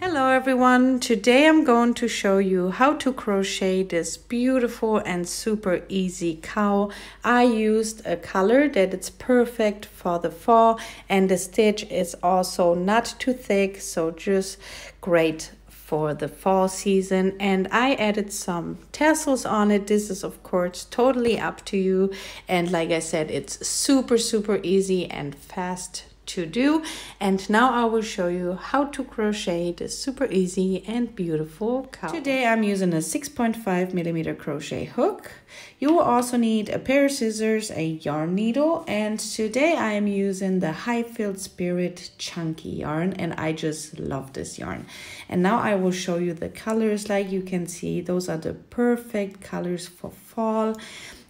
Hello everyone, today I'm going to show you how to crochet this beautiful and super easy cowl. I used a color that it's perfect for the fall, and the stitch is also not too thick, so just great for the fall season. And I added some tassels on it. This is of course totally up to you, and like I said, it's super easy and fast to do. And now I will show you how to crochet this super easy and beautiful cowl. Today I'm using a 6.5mm crochet hook. You will also need a pair of scissors, a yarn needle, and today I am using the Highfield Spirit chunky yarn, and I just love this yarn. And now I will show you the colors. Like you can see, those are the perfect colors for fall,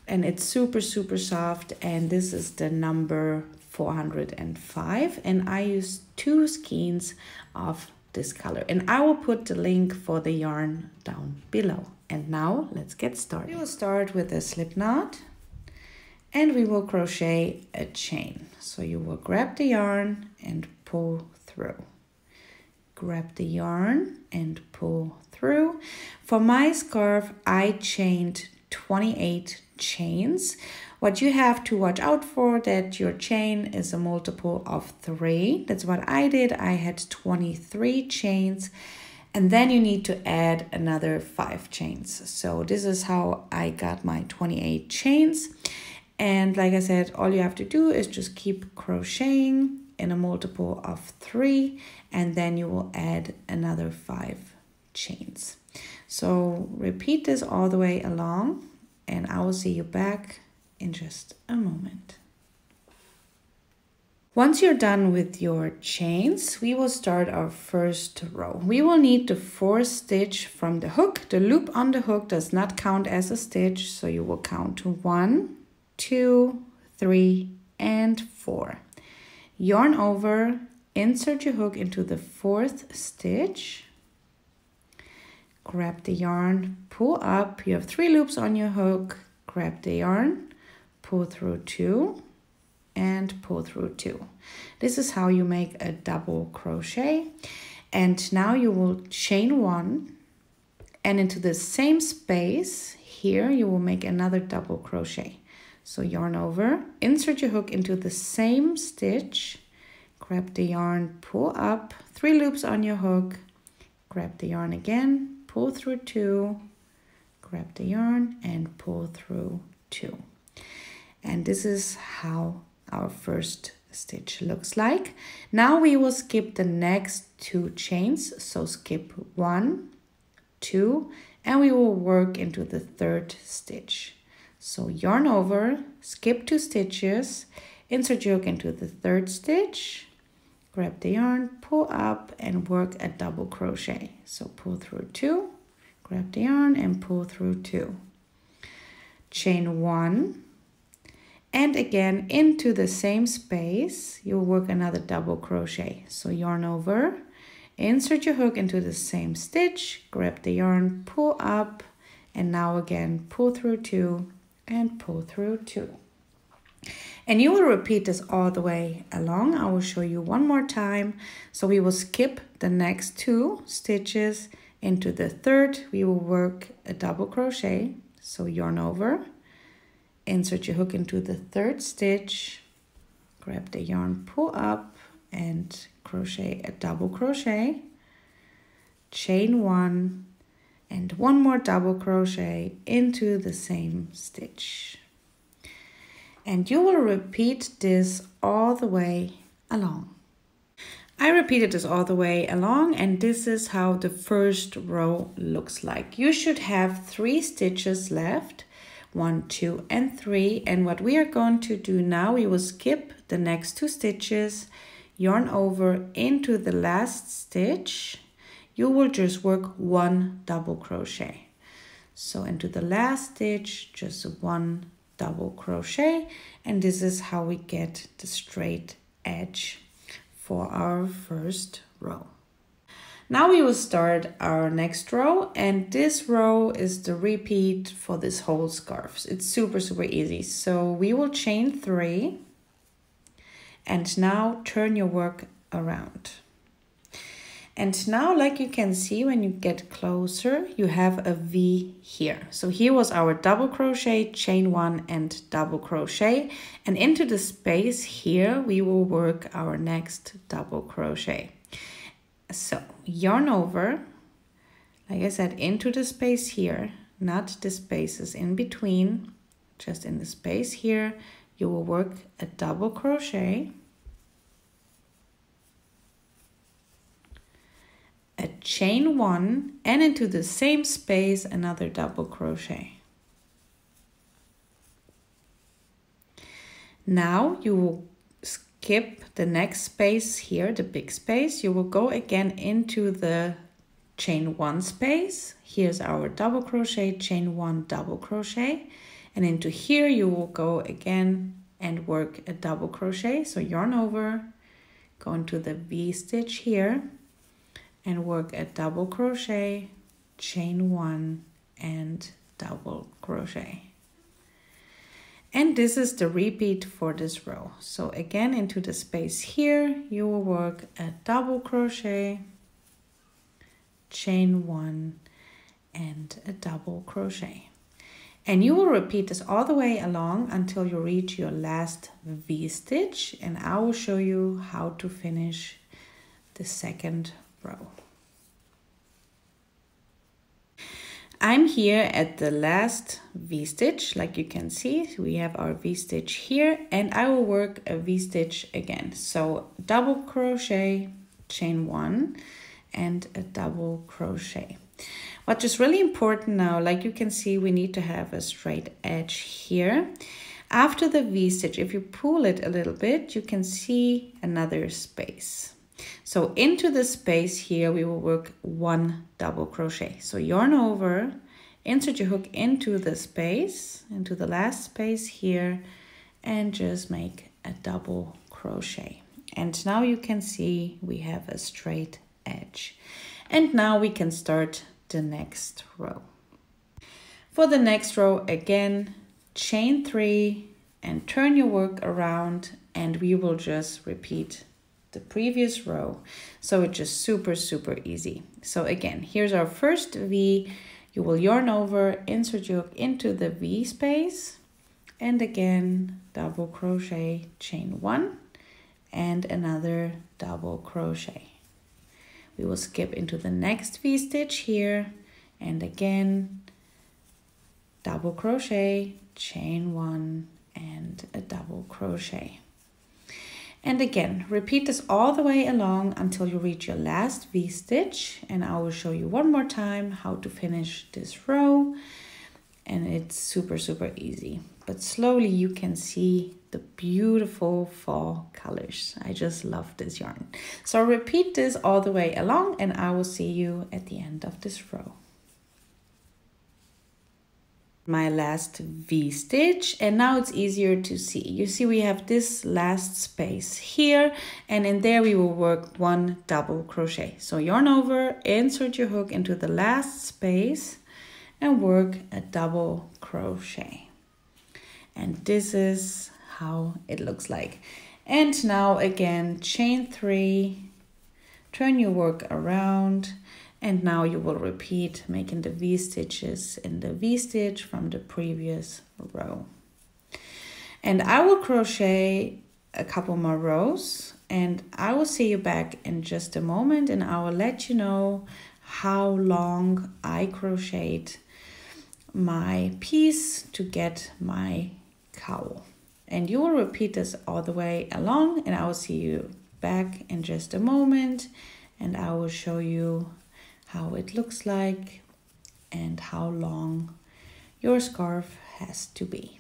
and it's super soft. And this is the number 405, and I use 2 skeins of this color, and I will put the link for the yarn down below. And now let's get started. We will start with a slip knot, and we will crochet a chain. So you will grab the yarn and pull through, grab the yarn and pull through. For my scarf I chained 28 chains. What you have to watch out for, that your chain is a multiple of 3. That's what I did. I had 23 chains, and then you need to add another 5 chains. So this is how I got my 28 chains. And like I said, all you have to do is just keep crocheting in a multiple of 3, and then you will add another 5 chains. So repeat this all the way along, and I will see you back in just a moment. Once you're done with your chains, we will start our first row. We will need the 4th stitch from the hook. The loop on the hook does not count as a stitch, so you will count to 1, 2, 3, and 4. Yarn over, insert your hook into the 4th stitch, grab the yarn, pull up. You have 3 loops on your hook, grab the yarn, pull through 2 and pull through 2. This is how you make a double crochet. And now you will chain 1, and into the same space here you will make another double crochet. So yarn over, insert your hook into the same stitch, grab the yarn, pull up, 3 loops on your hook, grab the yarn again, pull through 2, grab the yarn and pull through 2. And this is how our first stitch looks like. Now we will skip the next 2 chains. So skip 1, 2, and we will work into the 3rd stitch. So yarn over, skip 2 stitches, insert your hook into the 3rd stitch, grab the yarn, pull up and work a double crochet. So pull through 2, grab the yarn and pull through 2. Chain 1, and again into the same space you'll work another double crochet. So yarn over, insert your hook into the same stitch, grab the yarn, pull up, and now again pull through 2 and pull through 2. And you will repeat this all the way along. I will show you one more time. So we will skip the next 2 stitches. Into the 3rd we will work a double crochet. So yarn over, insert your hook into the 3rd stitch, grab the yarn, pull up and crochet a double crochet, chain 1 and 1 more double crochet into the same stitch. And you will repeat this all the way along. I repeated this all the way along, and this is how the first row looks like. You should have 3 stitches left, 1, 2, and 3. And what we are going to do now, we will skip the next 2 stitches, yarn over into the last stitch. You will just work 1 double crochet. So into the last stitch, just 1 double crochet, and this is how we get the straight edge for our first row. Now we will start our next row, and this row is the repeat for this whole scarf. It's super easy. So we will chain 3, and now turn your work around. And now, like you can see when you get closer, you have a V here. So here was our double crochet, chain 1 and double crochet. And into the space here, we will work our next double crochet. So yarn over, like I said, into the space here, not the spaces in between, just in the space here, you will work a double crochet, a chain 1, and into the same space another double crochet. Now you will skip the next space here, the big space. You will go again into the chain 1 space. Here's our double crochet, chain 1, double crochet, and into here you will go again and work a double crochet. So yarn over, go into the V stitch here and work a double crochet, chain 1 and double crochet. And this is the repeat for this row. So again, into the space here, you will work a double crochet, chain 1 and a double crochet. And you will repeat this all the way along until you reach your last V stitch, and I will show you how to finish the second row. I'm here at the last V stitch, like you can see, we have our V stitch here, and I will work a V stitch again. So double crochet, chain 1 and a double crochet. What is really important now, like you can see, we need to have a straight edge here. After the V stitch, if you pull it a little bit, you can see another space. So into the space here, we will work 1 double crochet. So yarn over, insert your hook into the space, into the last space here, and just make a double crochet. And now you can see we have a straight edge. And now we can start the next row. For the next row, again, chain 3 and turn your work around, and we will just repeat the previous row. So it's just super easy. So again, here's our first V. You will yarn over, insert your hook into the V space, and again double crochet, chain 1 and another double crochet. We will skip into the next V stitch here, and again double crochet, chain 1 and a double crochet. And again, repeat this all the way along until you reach your last V stitch, and I will show you one more time how to finish this row. And it's super easy, but slowly you can see the beautiful fall colors. I just love this yarn. So repeat this all the way along, and I will see you at the end of this row. My last V stitch, and now it's easier to see. You see we have this last space here, and in there we will work 1 double crochet. So yarn over, insert your hook into the last space and work a double crochet. And this is how it looks like. And now again, chain 3, turn your work around, and now you will repeat making the V stitches in the V stitch from the previous row. And I will crochet a couple more rows, and I will see you back in just a moment, and I will let you know how long I crocheted my piece to get my cowl. And you will repeat this all the way along, and I will see you back in just a moment, and I will show you how it looks like and how long your scarf has to be.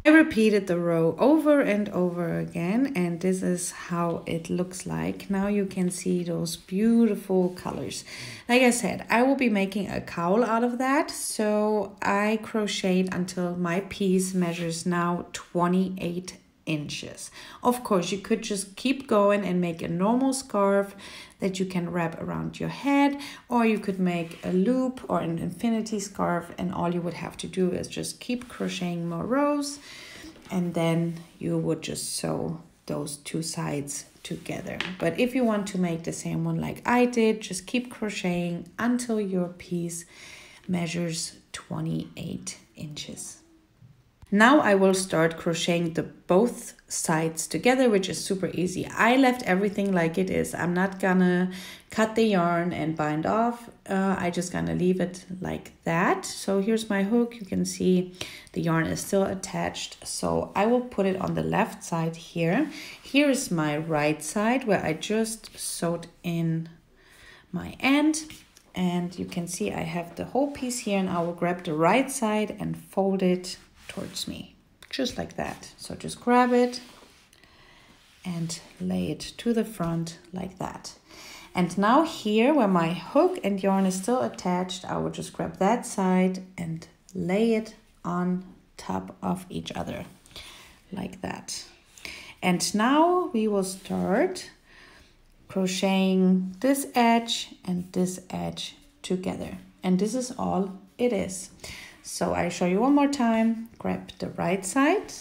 I repeated the row over and over again, and this is how it looks like. Now you can see those beautiful colors. Like I said, I will be making a cowl out of that, so I crocheted until my piece measures now 28 inches. Of course, you could just keep going and make a normal scarf that you can wrap around your head, or you could make a loop or an infinity scarf, and all you would have to do is just keep crocheting more rows, and then you would just sew those two sides together. But if you want to make the same one like I did, just keep crocheting until your piece measures 28 inches. Now I will start crocheting the both sides together, which is super easy. I left everything like it is. I'm not gonna cut the yarn and bind off. I just gonna leave it like that. So here's my hook. You can see the yarn is still attached. So I will put it on the left side here. Here is my right side where I just sewed in my end. And you can see I have the whole piece here, and I will grab the right side and fold it towards me, just like that. So just grab it and lay it to the front like that. And now here where my hook and yarn is still attached, I will just grab that side and lay it on top of each other like that. And now we will start crocheting this edge and this edge together. And this is all it is. So I show you one more time. Grab the right side,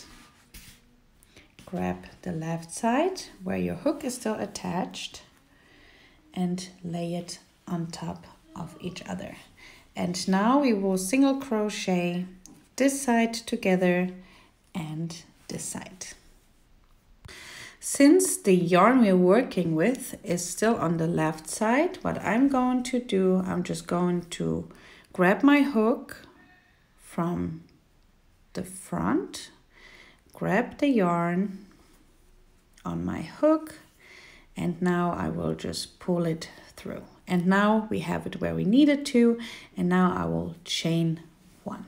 grab the left side where your hook is still attached, and lay it on top of each other. And now we will single crochet this side together and this side. Since the yarn we're working with is still on the left side, what I'm going to do, I'm just going to grab my hook from the front, grab the yarn on my hook, and now I will just pull it through. And now we have it where we need it to, and now I will chain one.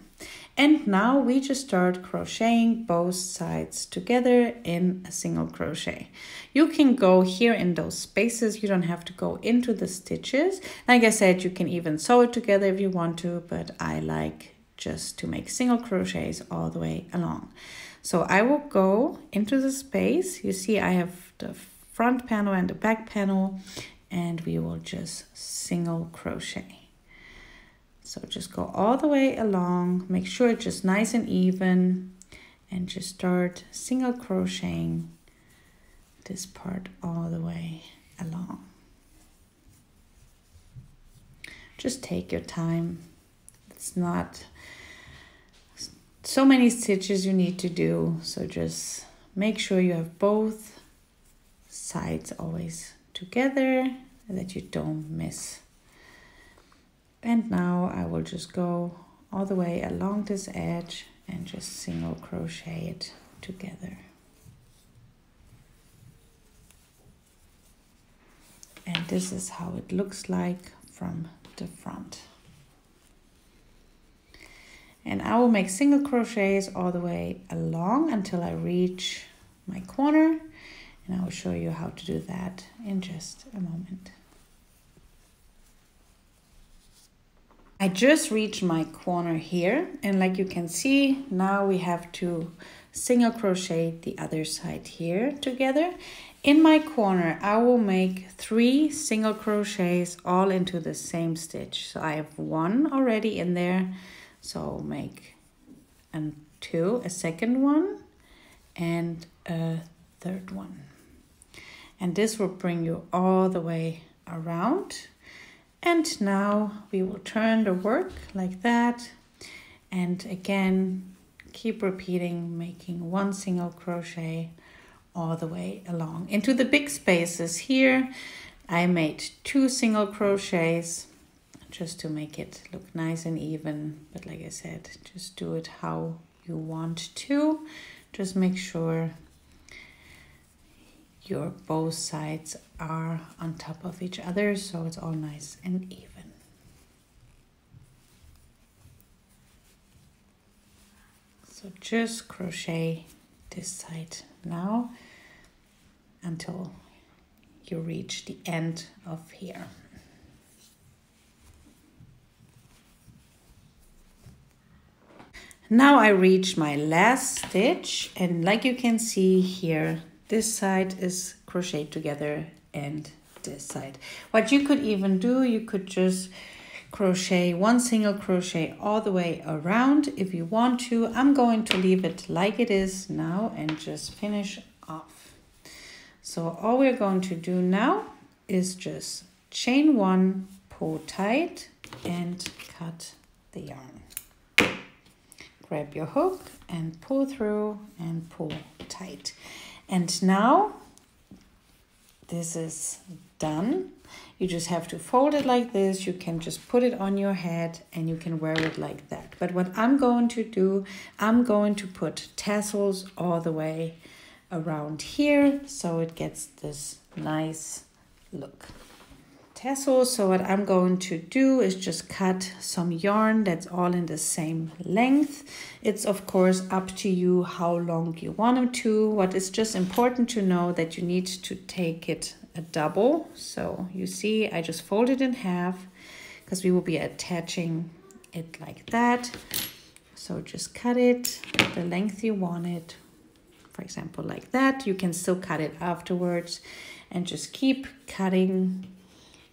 And now we just start crocheting both sides together in a single crochet. You can go here in those spaces. You don't have to go into the stitches. Like I said, you can even sew it together if you want to, but I like just to make single crochets all the way along. So I will go into the space. You see I have the front panel and the back panel, and we will just single crochet. So just go all the way along, make sure it's just nice and even, and just start single crocheting this part all the way along. Just take your time. It's not so many stitches you need to do, so just make sure you have both sides always together and that you don't miss. And now I will just go all the way along this edge and just single crochet it together. And this is how it looks like from the front. And I will make single crochets all the way along until I reach my corner, and I will show you how to do that in just a moment. I just reached my corner here, and like you can see, now we have to single crochet the other side here together. In my corner, I will make 3 single crochets all into the same stitch. So I have 1 already in there. So I'll make a second one, and a third one. And this will bring you all the way around. And now we will turn the work like that. And again, keep repeating, making 1 single crochet all the way along. Into the big spaces here, I made 2 single crochets just to make it look nice and even. But like I said, just do it how you want to. Just make sure your both sides are on top of each other so it's all nice and even. So just crochet this side now until you reach the end of here. Now I reached my last stitch, and like you can see here, this side is crocheted together and this side. What you could even do, you could just crochet 1 single crochet all the way around if you want to. I'm going to leave it like it is now and just finish off. So all we're going to do now is just chain 1, pull tight, and cut the yarn. Grab your hook and pull through and pull tight. And now this is done. You just have to fold it like this. You can just put it on your head and you can wear it like that. But what I'm going to do, I'm going to put tassels all the way around here so it gets this nice look. Tassels, so what I'm going to do is just cut some yarn that's all in the same length. It's of course up to you how long you want them to. What is just important to know that you need to take it a double. So you see I just fold it in half because we will be attaching it like that. So just cut it the length you want it, for example like that. You can still cut it afterwards and just keep cutting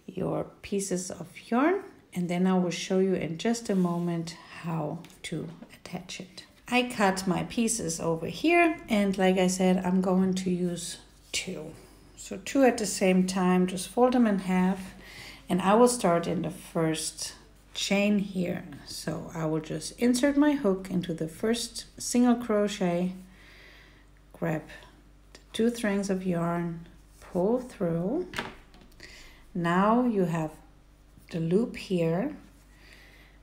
your pieces of yarn, and then I will show you in just a moment how to attach it. I cut my pieces over here, and like I said, I'm going to use 2. So 2 at the same time, just fold them in half, and I will start in the first chain here. So I will just insert my hook into the first single crochet, grab the 2 strands of yarn, pull through. Now you have the loop here.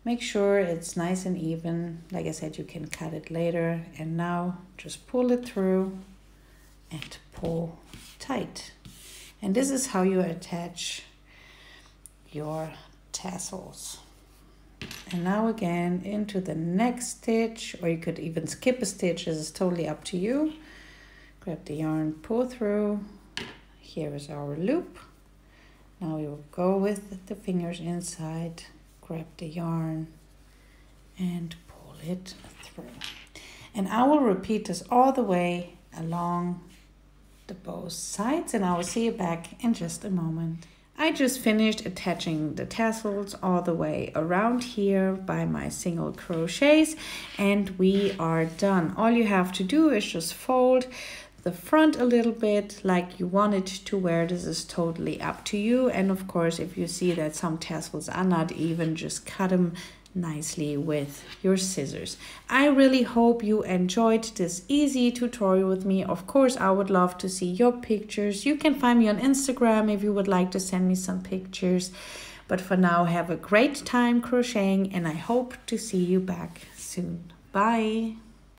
Make sure it's nice and even. Like I said, you can cut it later. And now just pull it through and pull tight. And this is how you attach your tassels. And now again into the next stitch, or you could even skip a stitch. This is totally up to you. Grab the yarn, pull through. Here is our loop. Now you'll go with the fingers inside, grab the yarn and pull it through. And I will repeat this all the way along the both sides, and I will see you back in just a moment. I just finished attaching the tassels all the way around here by my single crochets, and we are done. All you have to do is just fold the front a little bit like you want it to wear. This is totally up to you. And of course, if you see that some tassels are not even, just cut them nicely with your scissors. I really hope you enjoyed this easy tutorial with me. Of course, I would love to see your pictures. You can find me on Instagram if you would like to send me some pictures. But for now, have a great time crocheting, and I hope to see you back soon. Bye.